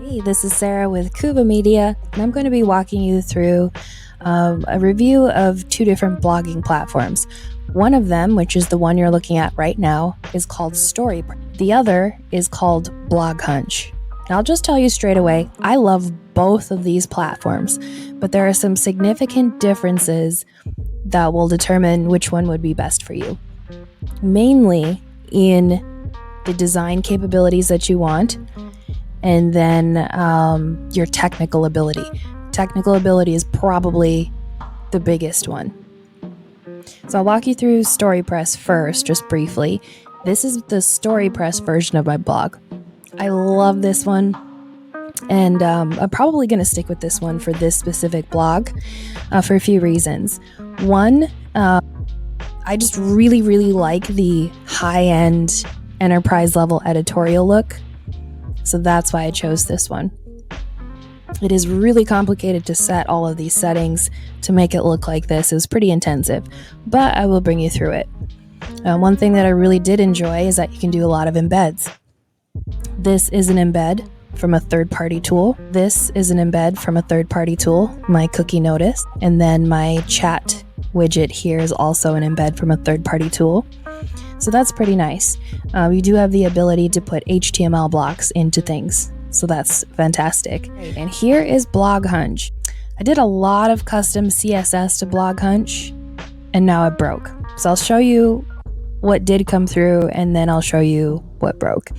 Hey, this is Sarah with Kuva Media, and I'm going to be walking you through a review of two different blogging platforms. One of them, which is the one you're looking at right now, is called Storipress. The other is called BlogHunch. And I'll just tell you straight away, I love both of these platforms, but there are some significant differences that will determine which one would be best for you. Mainly in the design capabilities that you want, and then your technical ability. Technical ability is probably the biggest one. So I'll walk you through Storipress first, just briefly. This is the Storipress version of my blog. I love this one, and I'm probably going to stick with this one for this specific blog for a few reasons. One, I just really like the high-end enterprise level editorial look. So that's why I chose this one. It is really complicated to set all of these settings to make it look like this. It was pretty intensive, but I will bring you through it. One thing that I really did enjoy is that you can do a lot of embeds. This is an embed from a third-party tool. This is an embed from a third-party tool, my cookie notice. And then my chat widget here is also an embed from a third-party tool. So that's pretty nice. You do have the ability to put HTML blocks into things. So that's fantastic. And here is BlogHunch. I did a lot of custom CSS to BlogHunch, and now it broke. So I'll show you what did come through, and then I'll show you what broke.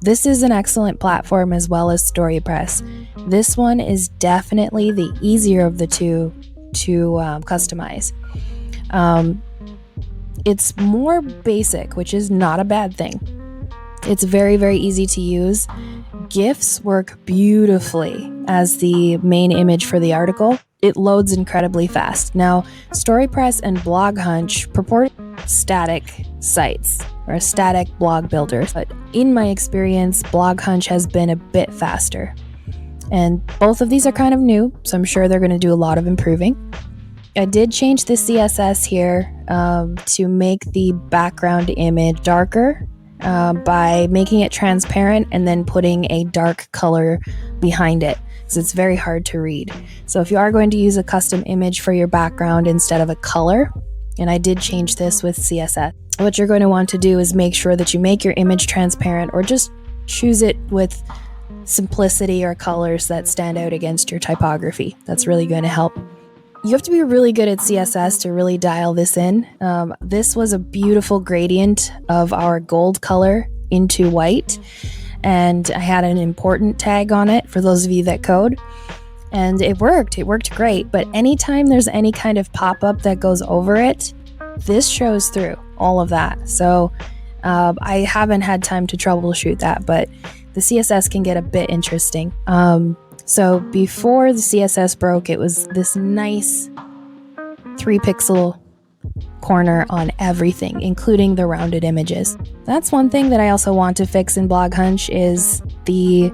This is an excellent platform as well as Storipress. This one is definitely the easier of the two to customize. It's more basic, which is not a bad thing. It's very easy to use. GIFs work beautifully as the main image for the article. It loads incredibly fast. Now, Storipress and BlogHunch purport static sites or static blog builders, but in my experience, BlogHunch has been a bit faster. And both of these are kind of new, so I'm sure they're going to do a lot of improving. I did change the CSS here to make the background image darker by making it transparent and then putting a dark color behind it, so it's very hard to read. So if you are going to use a custom image for your background instead of a color, and I did change this with CSS, what you're going to want to do is make sure that you make your image transparent, or just choose it with simplicity or colors that stand out against your typography. That's really going to help. You have to be really good at CSS to really dial this in. This was a beautiful gradient of our gold color into white, and I had an important tag on it for those of you that code, and it worked great. But anytime there's any kind of pop-up that goes over it, this shows through all of that. So I haven't had time to troubleshoot that, but the CSS can get a bit interesting. So before the CSS broke, it was this nice 3-pixel corner on everything, including the rounded images. That's one thing that I also want to fix in BlogHunch is the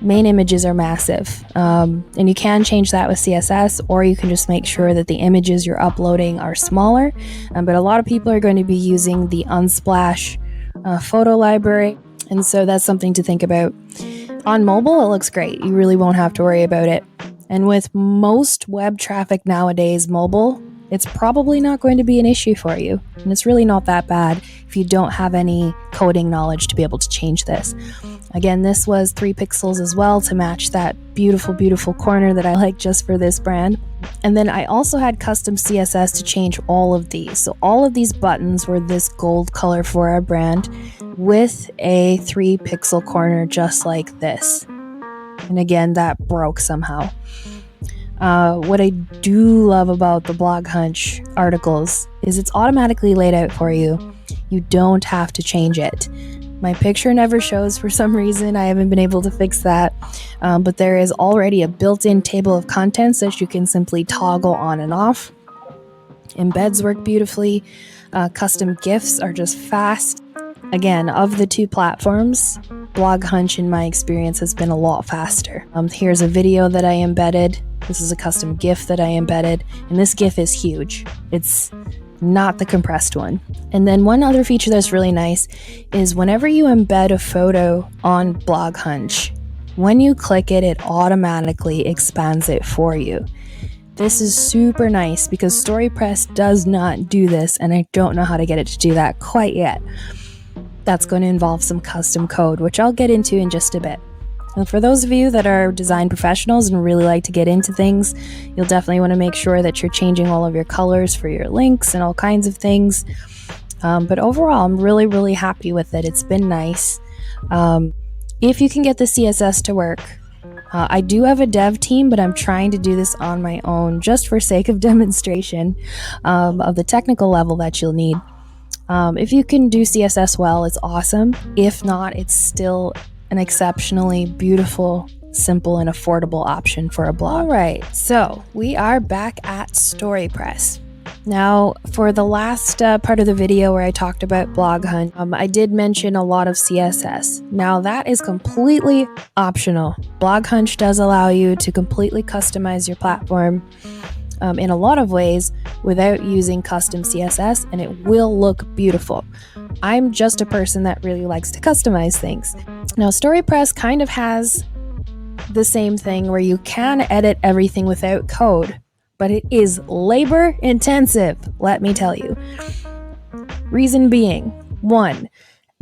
main images are massive. And you can change that with CSS, or you can just make sure that the images you're uploading are smaller. But a lot of people are going to be using the Unsplash photo library, and so that's something to think about. On mobile, it looks great. You really won't have to worry about it. And with most web traffic nowadays, mobile, it's probably not going to be an issue for you. And it's really not that bad if you don't have any coding knowledge to be able to change this. Again, this was 3 pixels as well to match that beautiful corner that I like just for this brand. And then I also had custom CSS to change all of these. So all of these buttons were this gold color for our brand with a 3-pixel corner just like this. And again, that broke somehow. What I do love about the BlogHunch articles is it's automatically laid out for you. You don't have to change it. My picture never shows for some reason. I haven't been able to fix that. But there is already a built-in table of contents that you can simply toggle on and off. Embeds work beautifully. Custom GIFs are just fast. Again, of the two platforms, BlogHunch in my experience has been a lot faster. Here's a video that I embedded. This is a custom GIF that I embedded, and this GIF is huge. It's not the compressed one. And then one other feature that's really nice is whenever you embed a photo on BlogHunch, when you click it, it automatically expands it for you. This is super nice because Storipress does not do this, and I don't know how to get it to do that quite yet. That's going to involve some custom code, which I'll get into in just a bit. And for those of you that are design professionals and really like to get into things, you'll definitely want to make sure that you're changing all of your colors for your links and all kinds of things. But overall, I'm really, really happy with it. It's been nice. If you can get the CSS to work, I do have a dev team, but I'm trying to do this on my own just for sake of demonstration of the technical level that you'll need. If you can do CSS well, it's awesome. If not, it's still an exceptionally beautiful, simple, and affordable option for a blog. All right, so we are back at Storipress. Now, for the last part of the video where I talked about BlogHunch, I did mention a lot of CSS. Now, that is completely optional. BlogHunch does allow you to completely customize your platform in a lot of ways without using custom CSS, and it will look beautiful. I'm just a person that really likes to customize things. Now, Storipress kind of has the same thing where you can edit everything without code, but it is labor intensive, let me tell you. Reason being, one,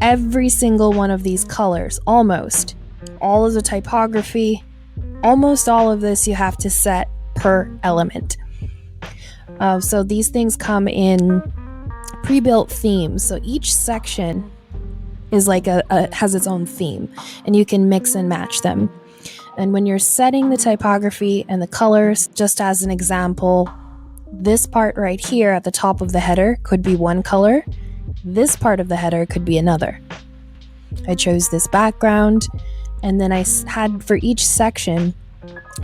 every single one of these colors, almost all of the typography, almost all of this you have to set per element. So these things come in pre-built themes. So each section is like has its own theme, and you can mix and match them. And when you're setting the typography and the colors, just as an example, this part right here at the top of the header could be one color. This part of the header could be another. I chose this background, and then I had for each section,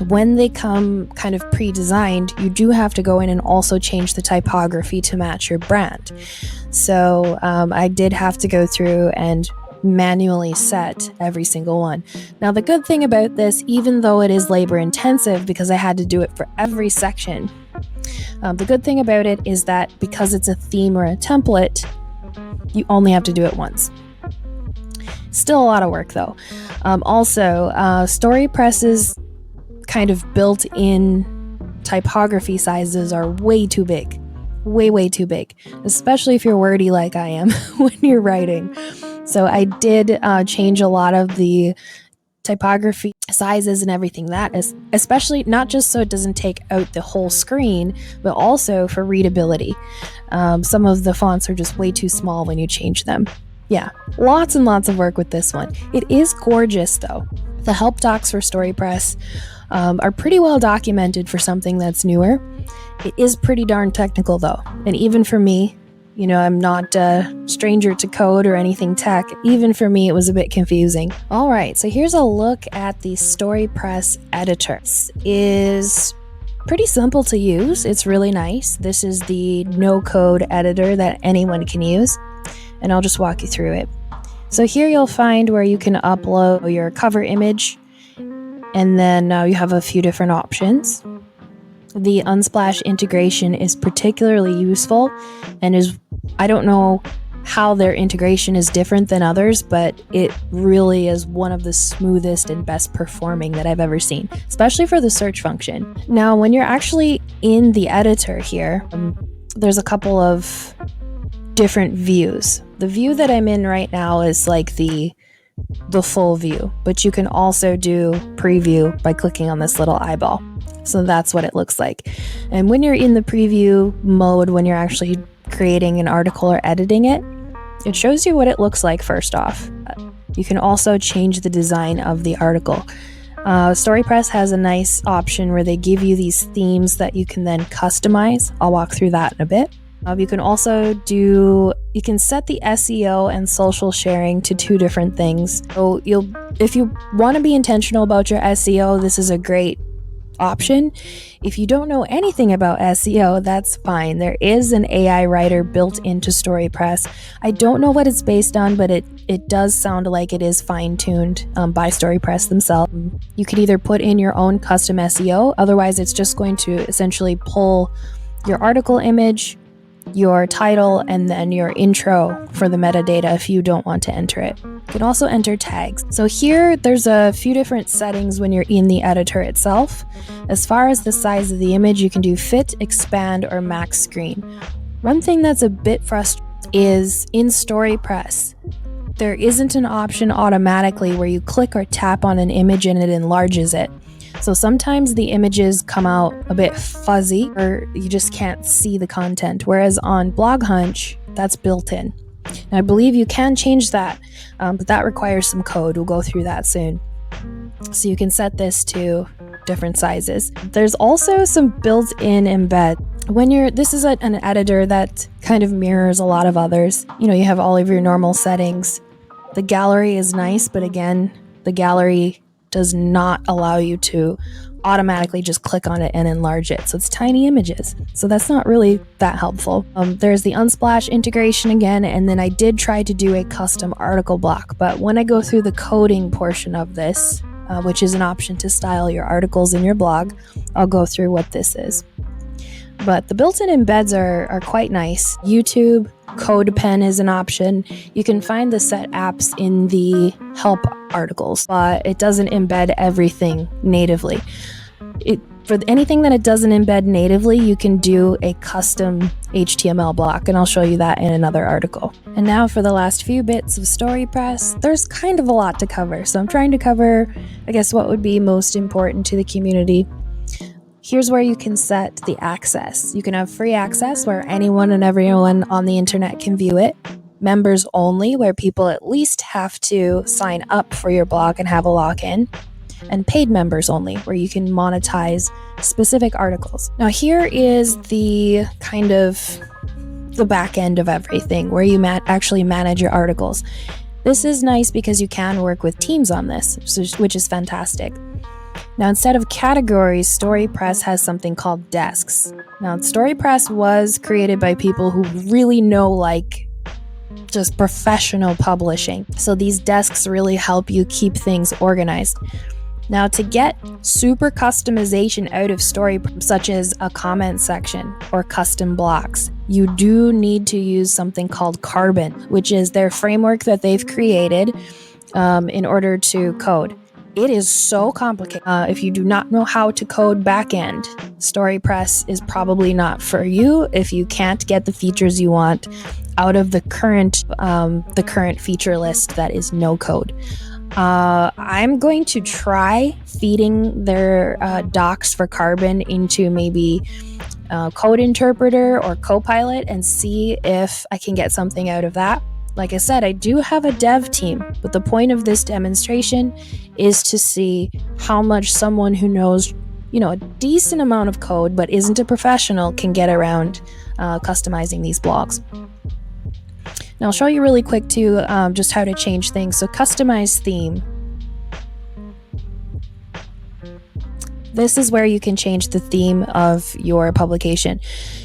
when they come kind of pre-designed, you do have to go in and also change the typography to match your brand. So I did have to go through and manually set every single one. Now, the good thing about this, even though it is labor intensive because I had to do it for every section, the good thing about it is that because it's a theme or a template, you only have to do it once. Still a lot of work though. Also, Storipress's kind of built-in typography sizes are way too big. Way too big, especially if you're wordy like I am when you're writing. So I did change a lot of the typography sizes and everything, that is especially not just so it doesn't take out the whole screen, but also for readability. Some of the fonts are just way too small when you change them. Yeah, lots and lots of work with this one. It is gorgeous though. The help docs for Storipress are pretty well documented for something that's newer. It is pretty darn technical though, and even for me, you know, I'm not a stranger to code or anything tech. Even for me, it was a bit confusing. All right, so here's a look at the Storipress editor. This is pretty simple to use. It's really nice. This is the no-code editor that anyone can use, and I'll just walk you through it. So here you'll find where you can upload your cover image, and then you have a few different options. The Unsplash integration is particularly useful and I don't know how their integration is different than others, but it really is one of the smoothest and best performing that I've ever seen, especially for the search function. Now, when you're actually in the editor here, there's a couple of different views. The view that I'm in right now is like the full view, but you can also do preview by clicking on this little eyeball. So that's what it looks like. And when you're in the preview mode, when you're actually creating an article or editing it, it shows you what it looks like first off. You can also change the design of the article. Storipress has a nice option where they give you these themes that you can then customize. I'll walk through that in a bit. You can also you can set the SEO and social sharing to two different things. So if you want to be intentional about your SEO, this is a great option. If you don't know anything about SEO, that's fine. There is an AI writer built into Storipress. I don't know what it's based on, but it does sound like it is fine-tuned by Storipress themselves. You can either put in your own custom SEO, otherwise it's just going to essentially pull your article image, your title, and then your intro for the metadata if you don't want to enter it. You can also enter tags. So here, there's a few different settings when you're in the editor itself. As far as the size of the image, you can do fit, expand, or max screen. One thing that's a bit frustrating is in Storipress, there isn't an option automatically where you click or tap on an image and it enlarges it. So sometimes the images come out a bit fuzzy or you just can't see the content, whereas on BlogHunch, that's built in. Now, I believe you can change that, but that requires some code. We'll go through that soon. So you can set this to different sizes. There's also some built-in embed. This is an editor that kind of mirrors a lot of others. You know, you have all of your normal settings. The gallery is nice, but again, the gallery does not allow you to automatically just click on it and enlarge it. So it's tiny images. So that's not really that helpful. There's the Unsplash integration again, and then I did try to do a custom article block. But when I go through the coding portion of this, which is an option to style your articles in your blog, I'll go through what this is. But the built-in embeds are quite nice. YouTube, CodePen is an option. You can find the set apps in the help articles, but it doesn't embed everything natively. For anything that it doesn't embed natively, you can do a custom HTML block, and I'll show you that in another article. And now for the last few bits of Storipress, there's kind of a lot to cover. So I'm trying to cover, I guess, what would be most important to the community. Here's where you can set the access. You can have free access where anyone and everyone on the internet can view it. Members only, where people at least have to sign up for your blog and have a login. And paid members only, where you can monetize specific articles. Now here is the kind of the back end of everything, where you actually manage your articles. This is nice because you can work with teams on this, which is fantastic. Now, instead of categories, Storipress has something called desks. Now, Storipress was created by people who really know, like, just professional publishing. So these desks really help you keep things organized. Now, to get super customization out of Storipress, such as a comment section or custom blocks, you do need to use something called Karbon, which is their framework that they've created in order to code. It is so complicated. If you do not know how to code backend, Storipress is probably not for you if you can't get the features you want out of the current feature list that is no code. I'm going to try feeding their docs for Karbon into maybe Code Interpreter or Copilot and see if I can get something out of that. Like I said, I do have a dev team, but the point of this demonstration is to see how much someone who knows, a decent amount of code but isn't a professional can get around customizing these blogs. Now I'll show you really quick too, just how to change things. So customize theme. This is where you can change the theme of your publication.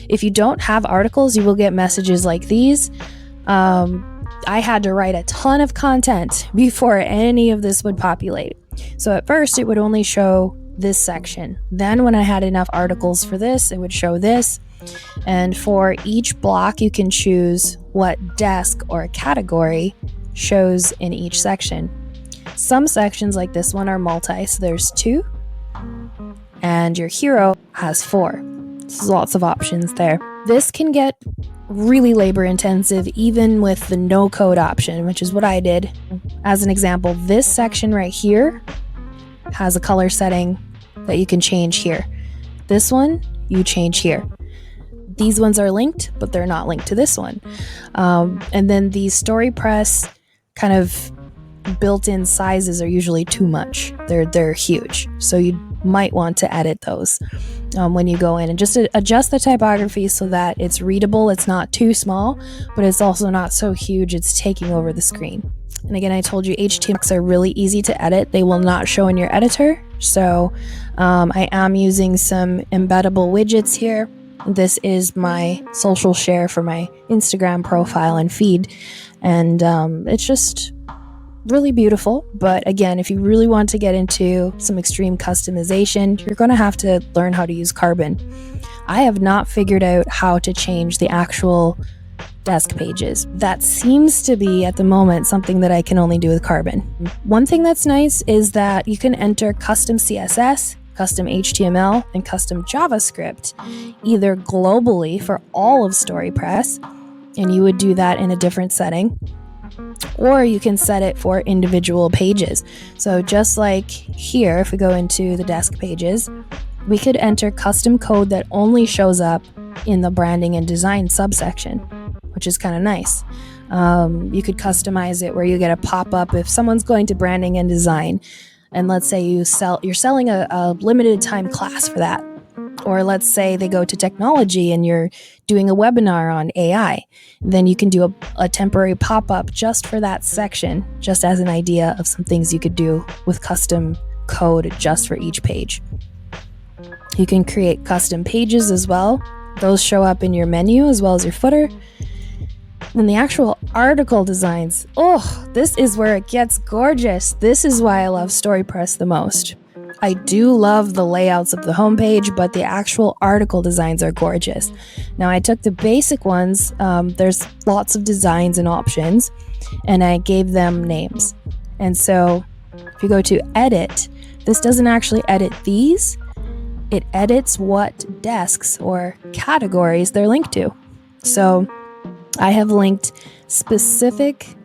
If you don't have articles, you will get messages like these. I had to write a ton of content before any of this would populate. So at first it would only show this section. Then when I had enough articles for this, it would show this. And for each block, you can choose what desk or category shows in each section. Some sections like this one are multi, so there's 2. And your hero has 4. So lots of options there. This can get really labor intensive even with the no code option, which is what I did. As an example, this section right here has a color setting that you can change here. This one you change here. These ones are linked, but they're not linked to this one. And then the Storipress kind of built-in sizes are usually too much. They're huge. So you might want to edit those when you go in and just adjust the typography so that it's readable. It's not too small, but it's also not so huge it's taking over the screen. And again, I told you HTMLs are really easy to edit. They will not show in your editor. So I am using some embeddable widgets here. This is my social share for my Instagram profile and feed. And it's just really beautiful. But again, if you really want to get into some extreme customization, you're going to have to learn how to use Karbon. I have not figured out how to change the actual desk pages. That seems to be, at the moment, something that I can only do with Karbon. One thing that's nice is that you can enter custom CSS, custom HTML, and custom JavaScript, either globally for all of Storipress, and you would do that in a different setting, or you can set it for individual pages. So just like here, if we go into the desk pages, we could enter custom code that only shows up in the branding and design subsection, which is kind of nice. You could customize it where you get a pop-up if someone's going to branding and design, and let's say you're selling a limited time class for that. Or let's say they go to technology and you're doing a webinar on AI. Then you can do a temporary pop-up just for that section, just as an idea of some things you could do with custom code just for each page. You can create custom pages as well. Those show up in your menu as well as your footer. And the actual article designs, this is where it gets gorgeous. This is why I love Storipress the most. I do love the layouts of the homepage, but the actual article designs are gorgeous. Now, I took the basic ones. There's lots of designs and options, and I gave them names. And so if you go to edit, this doesn't actually edit these. It edits what desks or categories they're linked to. So I have linked specific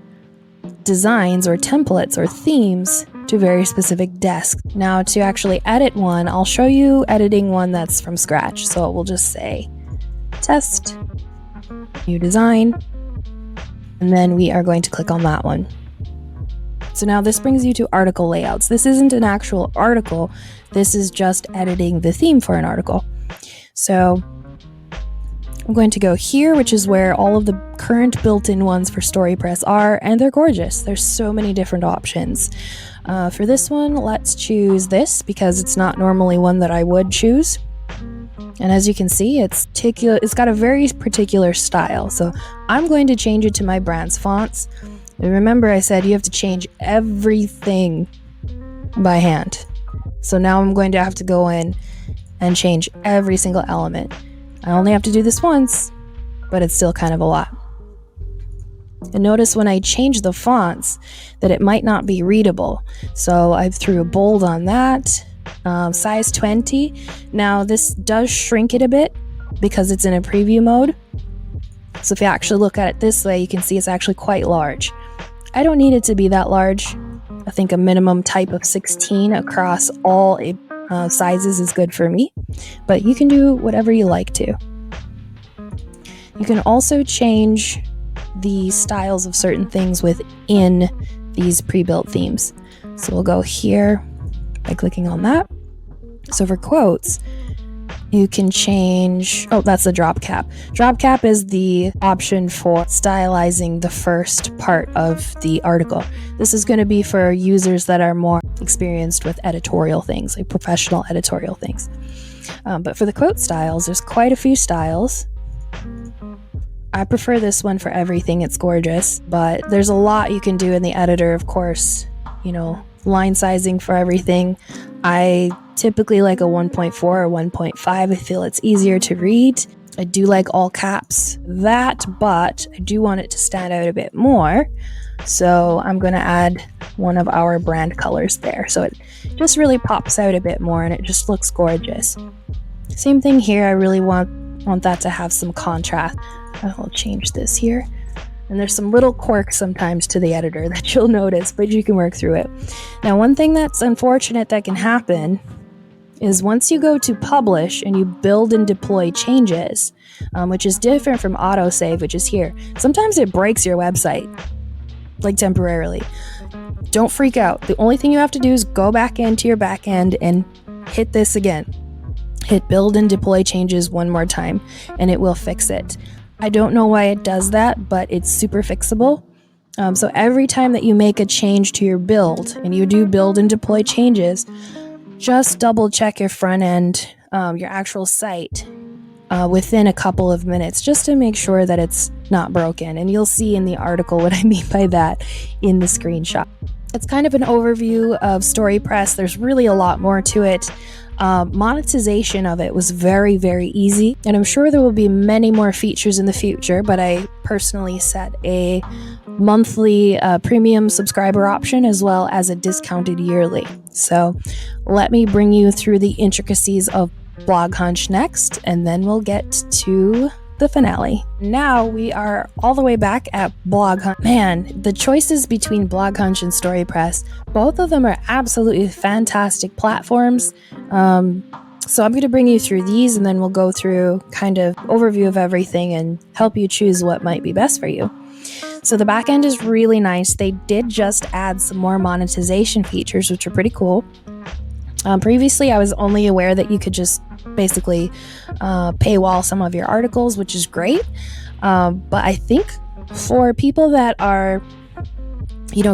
designs or templates or themes to very specific desks. Now, to actually edit one, I'll show you editing one that's from scratch. So we'll just say test, new design, and then we are going to click on that one. So now this brings you to article layouts. This isn't an actual article. This is just editing the theme for an article. So I'm going to go here, which is where all of the current built-in ones for Storipress are, and they're gorgeous. There's so many different options. For this one, let's choose this because it's not normally one that I would choose. And as you can see, it's got a very particular style. So I'm going to change it to my brand's fonts. And remember, I said you have to change everything by hand. So now I'm going to have to go in and change every single element. I only have to do this once, but it's still kind of a lot. And notice when I change the fonts that it might not be readable. So I threw a bold on that, size 20. Now this does shrink it a bit because it's in a preview mode. So if you actually look at it this way, you can see it's actually quite large. I don't need it to be that large. I think a minimum type of 16 across all sizes is good for me, but you can do whatever you like to. You can also change the styles of certain things within these pre-built themes. So we'll go here by clicking on that. So for quotes, you can change, that's the drop cap. Drop cap is the option for stylizing the first part of the article. This is going to be for users that are more experienced with editorial things, like professional editorial things. But for the quote styles, there's quite a few styles. I prefer this one for everything. It's gorgeous, but there's a lot you can do in the editor, of course, line sizing for everything. I typically like a 1.4 or 1.5. I feel it's easier to read. I do like all caps, but I do want it to stand out a bit more. So I'm going to add one of our brand colors there. So it just really pops out a bit more and it just looks gorgeous. Same thing here. I really want that to have some contrast. I'll change this here. And there's some little quirks sometimes to the editor that you'll notice, but you can work through it. Now, one thing that's unfortunate that can happen is once you go to publish and you build and deploy changes, which is different from autosave, which is here. Sometimes it breaks your website, like temporarily. Don't freak out. The only thing you have to do is go back into your backend and hit this again. Hit build and deploy changes one more time, and it will fix it. I don't know why it does that, but it's super fixable. So every time that you make a change to your build, and you do build and deploy changes, just double check your front end, your actual site, within a couple of minutes, just to make sure that it's not broken. And you'll see in the article what I mean by that in the screenshot. It's kind of an overview of Storipress. There's really a lot more to it. Monetization of it was very, very easy, and I'm sure there will be many more features in the future, but I personally set a monthly premium subscriber option as well as a discounted yearly. So let me bring you through the intricacies of BlogHunch next, and then we'll get to the finale. Now we are all the way back at BlogHunch. Man, the choices between BlogHunch and Storipress, both of them are absolutely fantastic platforms. So I'm going to bring you through these, and then we'll go through kind of overview of everything and help you choose what might be best for you. So the backend is really nice. They did just add some more monetization features, which are pretty cool. Previously, I was only aware that you could just basically paywall some of your articles, which is great. But I think for people that are,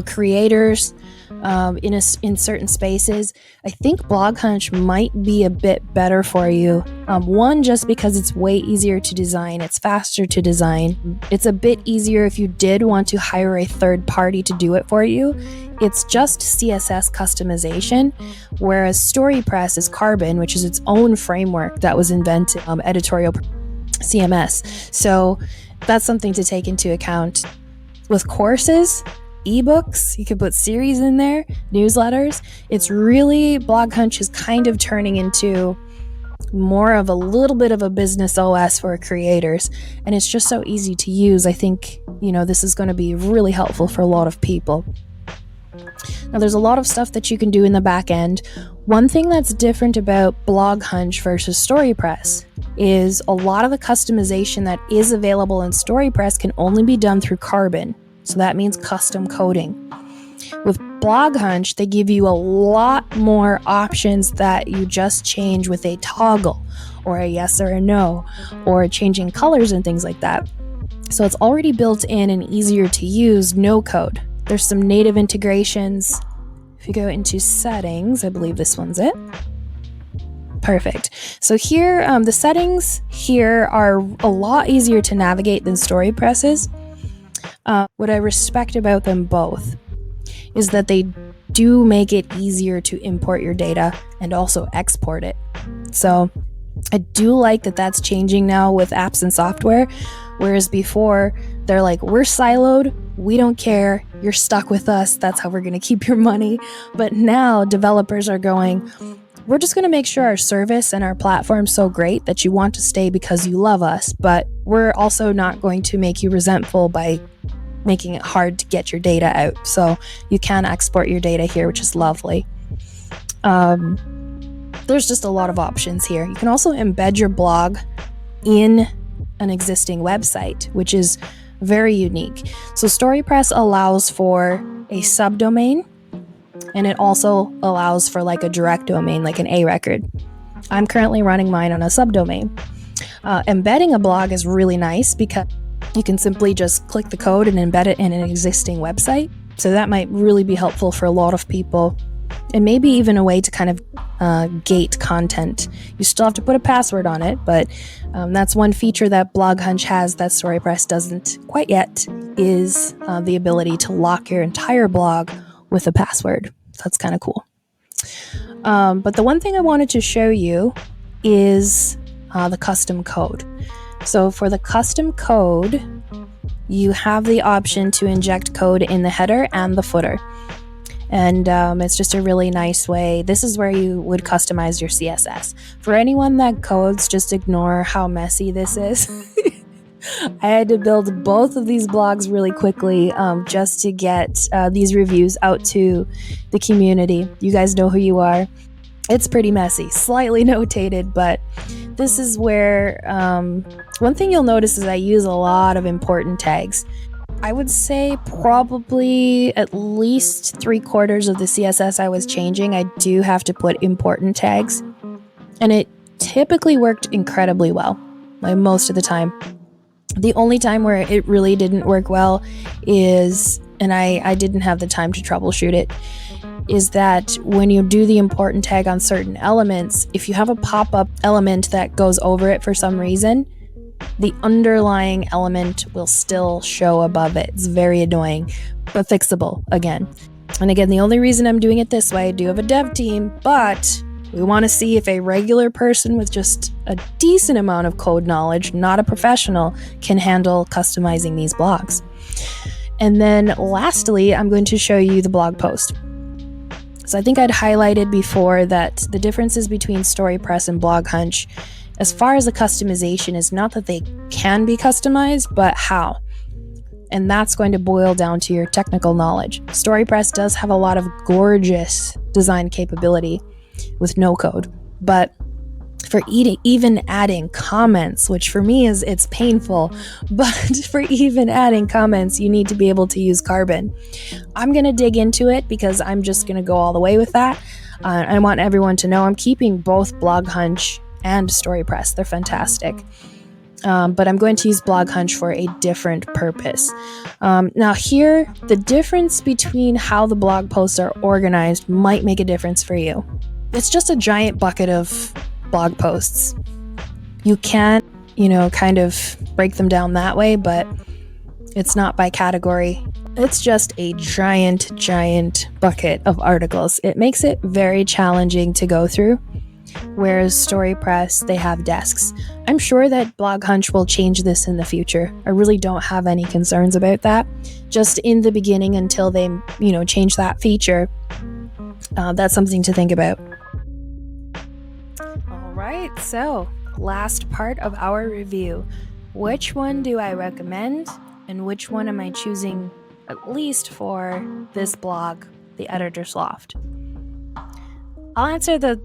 creators in certain spaces, I think BlogHunch might be a bit better for you. One, just because it's way easier to design, it's faster to design. It's a bit easier if you did want to hire a third party to do it for you. It's just CSS customization, whereas Storipress is Karbon, which is its own framework that was invented, editorial CMS. So that's something to take into account. With courses, ebooks, you could put series in there, newsletters. It's really, BlogHunch is kind of turning into more of a little bit of a business OS for creators, and it's just so easy to use. I think, this is going to be really helpful for a lot of people. Now, there's a lot of stuff that you can do in the back end. One thing that's different about BlogHunch versus Storipress is a lot of the customization that is available in Storipress can only be done through Karbon. So that means custom coding. With BlogHunch, they give you a lot more options that you just change with a toggle or a yes or a no, or changing colors and things like that. So it's already built in and easier to use, no code. There's some native integrations. If you go into settings, I believe this one's it. Perfect. So here, the settings here are a lot easier to navigate than Storipress is. What I respect about them both is that they do make it easier to import your data and also export it. So I do like that that's changing now with apps and software, whereas before they're like, we're siloed, we don't care, you're stuck with us, that's how we're going to keep your money. But now developers are going, we're just going to make sure our service and our platform's so great that you want to stay because you love us, but we're also not going to make you resentful by making it hard to get your data out. So you can export your data here, which is lovely. There's just a lot of options here. You can also embed your blog in an existing website, which is very unique. So Storipress allows for a subdomain, and it also allows for like a direct domain, like an A record. I'm currently running mine on a subdomain. Embedding a blog is really nice because you can simply just click the code and embed it in an existing website. So that might really be helpful for a lot of people, and maybe even a way to kind of gate content. You still have to put a password on it, but that's one feature that BlogHunch has that Storipress doesn't quite yet, is the ability to lock your entire blog with a password. So that's kind of cool. But the one thing I wanted to show you is the custom code. So for the custom code, you have the option to inject code in the header and the footer. And it's just a really nice way. This is where you would customize your CSS. For anyone that codes, just ignore how messy this is. I had to build both of these blogs really quickly just to get these reviews out to the community. You guys know who you are. It's pretty messy, slightly notated, but this is where one thing you'll notice is I use a lot of important tags. I would say probably at least 3/4 of the CSS I was changing, I do have to put important tags. And it typically worked incredibly well, like most of the time. The only time where it really didn't work well is, and I didn't have the time to troubleshoot it, is that when you do the important tag on certain elements, if you have a pop-up element that goes over it for some reason, the underlying element will still show above it. It's very annoying, but fixable again. And again, the only reason I'm doing it this way, I do have a dev team, but We want to see if a regular person with just a decent amount of code knowledge, not a professional, can handle customizing these blogs. And then lastly, I'm going to show you the blog post. So I think I'd highlighted before that the differences between Storipress and BlogHunch, as far as the customization, is not that they can be customized, but how. And that's going to boil down to your technical knowledge. Storipress does have a lot of gorgeous design capability with no code, but for even adding comments, which for me it's painful, but for even adding comments, you need to be able to use Karbon. I'm going to dig into it because I'm just going to go all the way with that. I want everyone to know I'm keeping both BlogHunch and Storipress. They're fantastic. But I'm going to use BlogHunch for a different purpose. Now here, the difference between how the blog posts are organized might make a difference for you. It's just a giant bucket of blog posts. You can, kind of break them down that way, but it's not by category. It's just a giant bucket of articles. It makes it very challenging to go through. Whereas Storipress, they have desks. I'm sure that BlogHunch will change this in the future. I really don't have any concerns about that. Just in the beginning until they, change that feature, that's something to think about. All right, so last part of our review. Which one do I recommend and which one am I choosing at least for this blog, the Editor's Loft? I'll answer the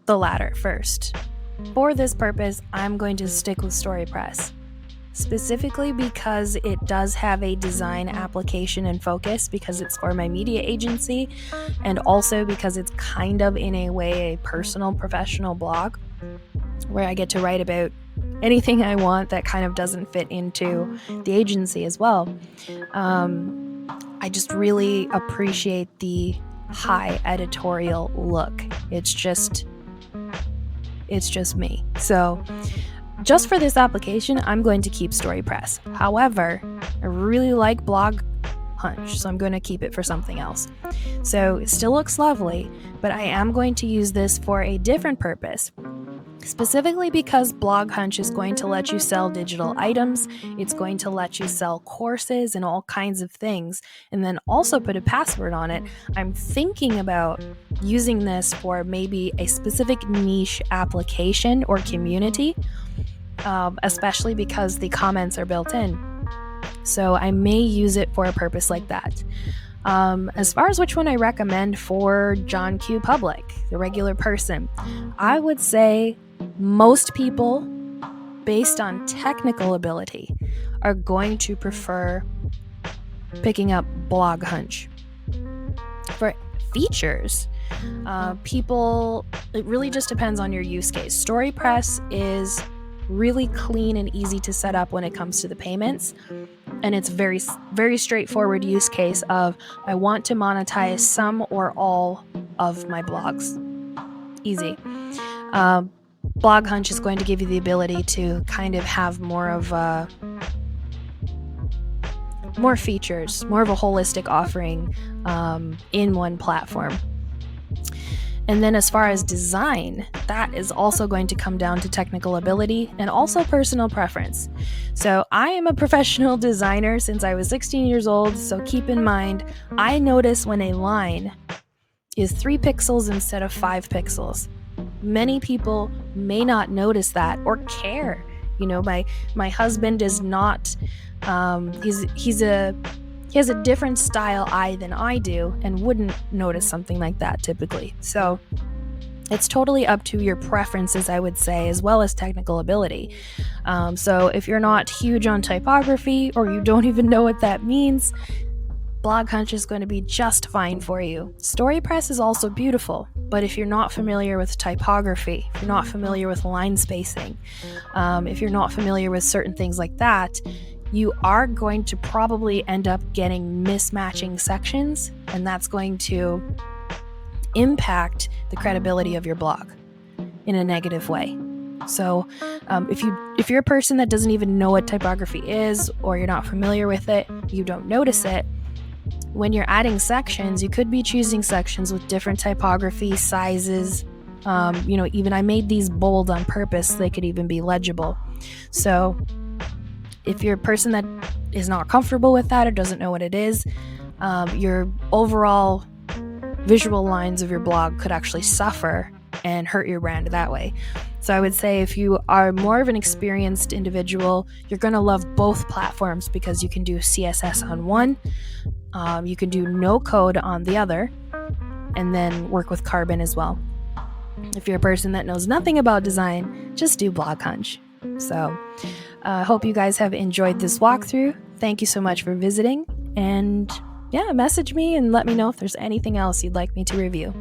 latter first. For this purpose, I'm going to stick with Storipress, specifically because it does have a design application and focus because it's for my media agency, and also because it's kind of in a way a personal professional blog where I get to write about anything I want that kind of doesn't fit into the agency as well. I just really appreciate the high editorial look. It's just me. So just for this application, I'm going to keep Storipress. However, I really like BlogHunch, so I'm going to keep it for something else. So it still looks lovely, but I am going to use this for a different purpose. Specifically because BlogHunch is going to let you sell digital items, it's going to let you sell courses and all kinds of things, and then also put a password on it. I'm thinking about using this for maybe a specific niche application or community, especially because the comments are built in. So I may use it for a purpose like that. As far as which one I recommend for John Q. Public, the regular person, I would say most people, based on technical ability, are going to prefer picking up BlogHunch. For features, it really just depends on your use case. Storipress is really clean and easy to set up when it comes to the payments. And it's very, very straightforward use case of I want to monetize some or all of my blogs. Easy. BlogHunch is going to give you the ability to kind of have more features, more of a holistic offering in one platform. And then as far as design, that is also going to come down to technical ability and also personal preference. So I am a professional designer since I was 16 years old, so keep in mind, I notice when a line is 3 pixels instead of 5 pixels. Many people may not notice that or care. My husband is not, he has a different style eye than I do and wouldn't notice something like that typically. So it's totally up to your preferences, I would say, as well as technical ability. So if you're not huge on typography or you don't even know what that means, BlogHunch is going to be just fine for you. Storipress is also beautiful, but if you're not familiar with typography, if you're not familiar with line spacing, if you're not familiar with certain things like that, you are going to probably end up getting mismatching sections, and that's going to impact the credibility of your blog in a negative way. So if you're a person that doesn't even know what typography is, or you're not familiar with it, you don't notice it, when you're adding sections, you could be choosing sections with different typography, sizes, Even I made these bold on purpose so they could even be legible. So if you're a person that is not comfortable with that or doesn't know what it is, your overall visual lines of your blog could actually suffer and hurt your brand that way. So I would say if you are more of an experienced individual, you're going to love both platforms because you can do CSS on one, you can do no code on the other, and then work with Karbon as well. If you're a person that knows nothing about design, just do BlogHunch. So I hope you guys have enjoyed this walkthrough. Thank you so much for visiting, and message me and let me know if there's anything else you'd like me to review.